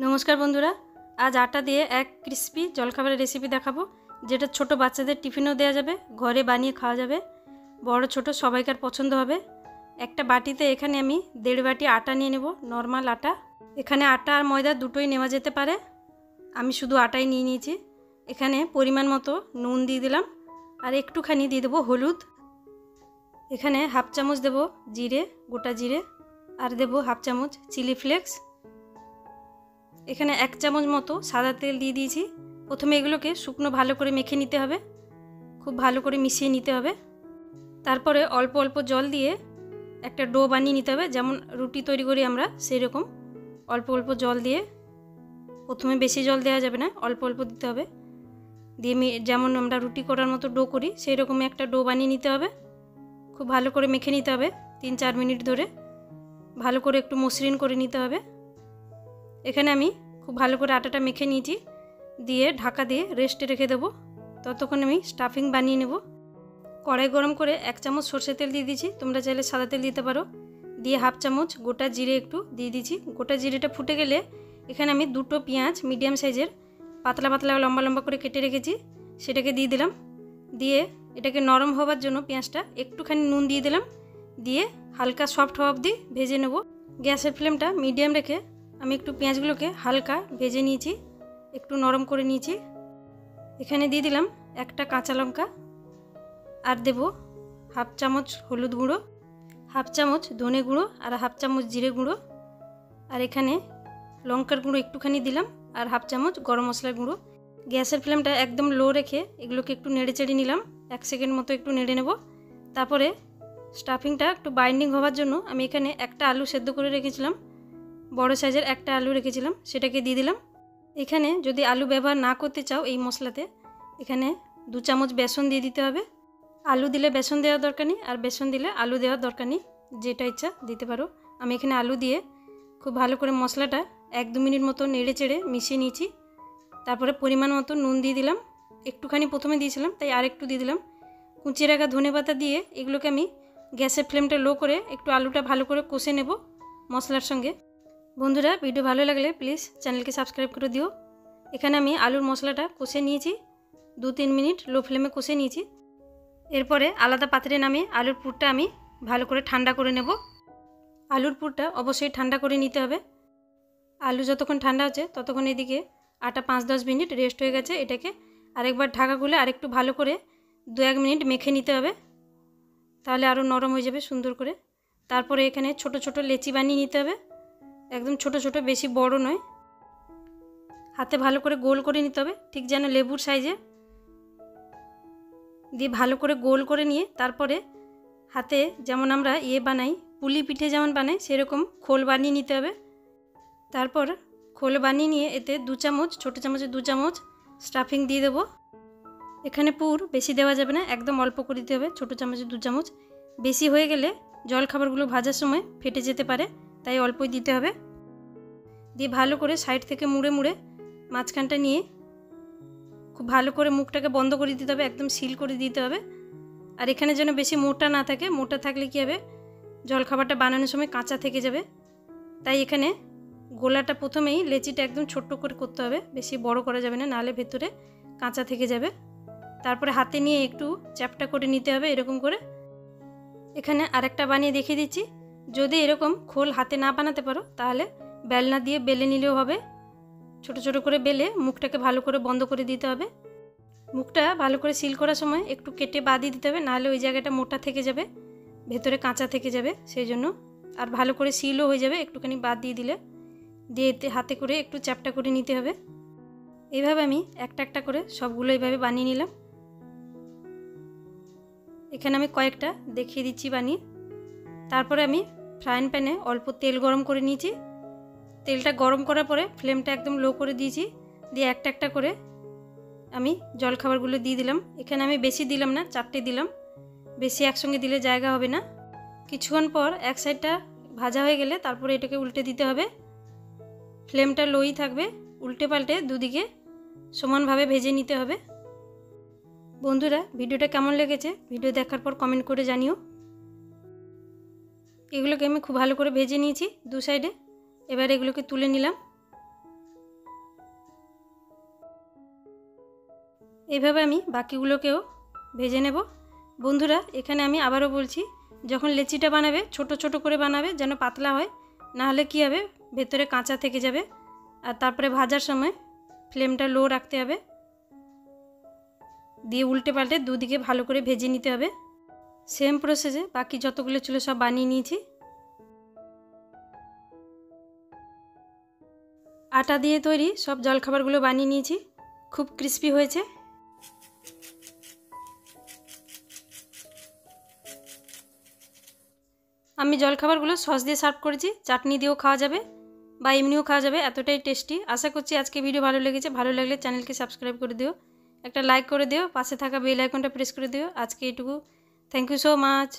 नमस्कार बंधुरा आज आटा दिए एक क्रिस्पी जलखाबारेर रेसिपि देखाबो जेटा छोटो बाच्चादेर टिफिनेও देওয়া যাবে घरे बानिয়ে खाওয়া যাবে बड़ छोटो सबाइकार पछंद होबे। একটা বাটিতে এখানে আমি 1.5 বাটি আটা নিয়ে নেব নরমাল আটা। এখানে আটা আর ময়দা দুটোই নেওয়া যেতে পারে, আমি শুধু আটাই নিয়ে নিয়েছি। এখানে পরিমাণ মতো নুন দিয়ে দিলাম আর একটুখানি দিয়ে দেব হলুদ। এখানে হাফ চামচ দেব জিরে, গোটা জিরে, আর দেব হাফ চামচ চিলি ফ্লেক্স। এখানে 1 চামচ মতো সাদা তেল দিয়ে দিয়েছি। প্রথমে এগুলোকে শুকনো ভালো করে মেখে নিতে হবে, খুব ভালো করে মিশিয়ে নিতে হবে। তারপরে অল্প অল্প জল দিয়ে একটা ডো বানিয়ে নিতে হবে, যেমন রুটি তৈরি করি আমরা সেই রকম অল্প অল্প জল দিয়ে। প্রথমে বেশি জল দেওয়া যাবে না, অল্প অল্প দিতে হবে। দিয়ে যেমন আমরা রুটি করার মতো ডো করি সেই রকমই একটা ডো বানিয়ে নিতে হবে। খুব ভালো করে মেখে নিতে হবে 3-4 মিনিট ধরে, ভালো করে একটু মসৃণ করে নিতে হবে। এখানে আমি খুব ভালো করে আটাটা মেখে নিয়েছি, দিয়ে ঢাকা দিয়ে রেস্টে রেখে দেবো। ততক্ষণ আমি স্টাফিং বানিয়ে নেব। কড়াই গরম করে 1 চামচ সরষের তেল দিয়ে দিয়েছি, তোমরা চাইলে সাদা তেল দিতে পারো। দিয়ে হাফ চামচ গোটা জিরে একটু দিয়ে দিয়েছি। গোটা জিরেটা ফুটে গেলে এখানে আমি 2টো পেঁয়াজ মিডিয়াম সাইজের পাতলা পাতলা লম্বা লম্বা করে কেটে রেখেছি সেটাকে দিয়ে দিলাম। দিয়ে এটাকে নরম হওয়ার জন্য পেঁয়াজটা একটুখানি নুন দিয়ে দিলাম, দিয়ে হালকা সফট হওয়া অবধি ভেজে নেব। গ্যাসের ফ্লেমটা মিডিয়াম রেখে আমি একটু পেঁয়াজগুলোকে হালকা ভেজে নিয়েছি, একটু নরম করে নিয়েছি। এখানে দিয়ে দিলাম একটা কাঁচা লঙ্কা, আর দেব হাফ চামচ হলুদ গুঁড়ো, হাফ চামচ ধনে গুঁড়ো, আর হাফ চামচ জিরে গুঁড়ো। আর এখানে লঙ্কার গুঁড়ো একটুখানি দিলাম, আর হাফ চামচ গরম মশলার গুঁড়ো। গ্যাসের ফ্লেমটা একদম লো রেখে এগুলোকে একটু নেড়ে চেড়ে নিলাম, 1 সেকেন্ড মতো একটু নেড়ে নেব। তারপরে স্টাফিংটা একটু বাইন্ডিং হওয়ার জন্য আমি এখানে একটা আলু সেদ্ধ করে রেখেছিলাম, বড় সাইজের একটা আলু রেখেছিলাম, সেটাকে দিয়ে দিলাম। এখানে যদি আলু ব্যবহার না করতে চাও এই মশলাতে, এখানে 2 চামচ বেসন দিয়ে দিতে হবে। আলু দিলে বেসন দেওয়ার দরকার নেই, আর বেসন দিলে আলু দেওয়ার দরকার নেই, যেটা ইচ্ছা দিতে পারো। আমি এখানে আলু দিয়ে খুব ভালো করে মশলাটা 1-2 মিনিট মতো নেড়ে চেড়ে মিশিয়ে নিয়েছি। তারপরে পরিমাণ মতো নুন দিয়ে দিলাম, একটুখানি প্রথমে দিয়েছিলাম তাই আর একটু দিয়ে দিলাম। কুচিয়ে রাখা ধনেপাতা দিয়ে এগুলোকে আমি গ্যাসের ফ্লেমটা লো করে একটু আলুটা ভালো করে কষে নেব মশলার সঙ্গে। বন্ধুরা ভিডিও ভালো লাগলে প্লিজ চ্যানেলকে সাবস্ক্রাইব করে দিও। এখানে আমি আলুর মশলাটা কষে নিয়েছি, 2-3 মিনিট লো ফ্লেমে কষে নিয়েছি। এরপরে আলাদা পাত্রে নামিয়ে আলুর পুরটা আমি ভালো করে ঠান্ডা করে নেব। আলুর পুরটা অবশ্যই ঠান্ডা করে নিতে হবে। আলু যতক্ষণ ঠান্ডা হচ্ছে ততক্ষণ এদিকে আটা 5-10 মিনিট রেস্ট হয়ে গেছে, এটাকে আরেকবার ঢাকা খুলে আরেকটু ভালো করে 2-1 মিনিট মেখে নিতে হবে, তাহলে আরও নরম হয়ে যাবে সুন্দর করে। তারপরে এখানে ছোট ছোট লেচি বানিয়ে নিতে হবে, একদম ছোট ছোট, বেশি বড় নয়। হাতে ভালো করে গোল করে নিতে হবে, ঠিক যেন লেবুর সাইজে। দিয়ে ভালো করে গোল করে নিয়ে তারপরে হাতে যেমন আমরা বানাই, পুলি পিঠে যেমন বানাই সেরকম খোল বানিয়ে নিতে হবে। তারপর খোল বানিয়ে নিয়ে এতে 2 চামচ, ছোটো চামচে 2 চামচ স্টাফিং দিয়ে দেবো। এখানে পুর বেশি দেওয়া যাবে না, একদম অল্প করে দিতে হবে, ছোটো চামচে 2 চামচ। বেশি হয়ে গেলে জলখাবারগুলো ভাজার সময় ফেটে যেতে পারে, তাই অল্পই দিতে হবে। দিয়ে ভালো করে সাইড থেকে মুড়ে মুড়ে মাঝখানটা নিয়ে খুব ভালো করে মুখটাকে বন্ধ করে দিতে হবে, একদম সিল করে দিতে হবে। আর এখানে যেন বেশি মোটা না থাকে, মোটা থাকলে কী হবে, জলখাবারটা বানানোর সময় কাঁচা থেকে যাবে। তাই এখানে গোলাটা প্রথমেই লেচিটা একদম ছোট্ট করে করতে হবে, বেশি বড় করা যাবে না, নাহলে ভেতরে কাঁচা থেকে যাবে। তারপরে হাতে নিয়ে একটু চ্যাপটা করে নিতে হবে এরকম করে। এখানে আরেকটা বানিয়ে দেখিয়ে দিচ্ছি। যদি এরকম খোল হাতে না বানাতে পারো তাহলে বেলনা দিয়ে বেলে নিলেও হবে। ছোট ছোট করে বেলে মুখটাকে ভালো করে বন্ধ করে দিতে হবে। মুখটা ভালো করে সিল করার সময় একটু কেটে বাদিয়ে দিতে হবে, নাহলে ওই জায়গাটা মোটা থেকে যাবে, ভেতরে কাঁচা থেকে যাবে, সেই জন্য। আর ভালো করে সিলও হয়ে যাবে একটুখানি বাদ দিয়ে দিলে। দিয়ে এতে হাতে করে একটু চ্যাপটা করে নিতে হবে। এইভাবে আমি একটা একটা করে সবগুলো এইভাবে বানিয়ে নিলাম। এখানে আমি কয়েকটা দেখিয়ে দিচ্ছি বানিয়ে। তারপরে আমি ফ্রাইং প্যানে অল্প তেল গরম করে নিয়েছি। তেলটা গরম করার পরে ফ্লেমটা একদম লো করে দিয়েছি। দিয়ে একটা একটা করে আমি জলখাবারগুলো দিয়ে দিলাম। এখানে আমি বেশি দিলাম না, 4টে দিলাম, বেশি একসঙ্গে দিলে জায়গা হবে না। কিছুক্ষণ পর এক সাইডটা ভাজা হয়ে গেলে তারপরে এটাকে উল্টে দিতে হবে। ফ্লেমটা লোই থাকবে, উল্টে পাল্টে দুদিকে সমানভাবে ভেজে নিতে হবে। বন্ধুরা ভিডিওটা কেমন লেগেছে ভিডিও দেখার পর কমেন্ট করে জানিও। এগুলোকে আমি খুব ভালো করে ভেজে নিয়েছি 2 সাইডে। এবার এগুলোকে তুলে নিলাম। এইভাবে আমি বাকিগুলোকেও ভেজে নেব। বন্ধুরা, এখানে আমি আবারও বলছি, যখন লেচিটা বানাবে ছোট ছোট করে বানাবে, যেন পাতলা হয়, না হলে কী হবে, ভেতরে কাঁচা থেকে যাবে। আর তারপরে ভাজার সময় ফ্লেমটা লো রাখতে হবে, দিয়ে উল্টে পাল্টে দুদিকে ভালো করে ভেজে নিতে হবে। সেম প্রসেসে বাকি যতগুলো ছিল সব বানিয়ে নিয়েছি। আটা দিয়ে তৈরি সব জলখাবারগুলো বানিয়ে নিয়েছি, খুব ক্রিস্পি হয়েছে। আমি জলখাবারগুলো সস দিয়ে সার্ভ করেছি, চাটনি দিয়েও খাওয়া যাবে বা এমনিও খাওয়া যাবে, এতটাই টেস্টি। আশা করছি আজকে ভিডিও ভালো লেগেছে। ভালো লাগলে চ্যানেলকে সাবস্ক্রাইব করে দিও, একটা লাইক করে দিও, পাশে থাকা বেল আইকনটা প্রেস করে দিও। আজকে এইটুকু। Thank you so much.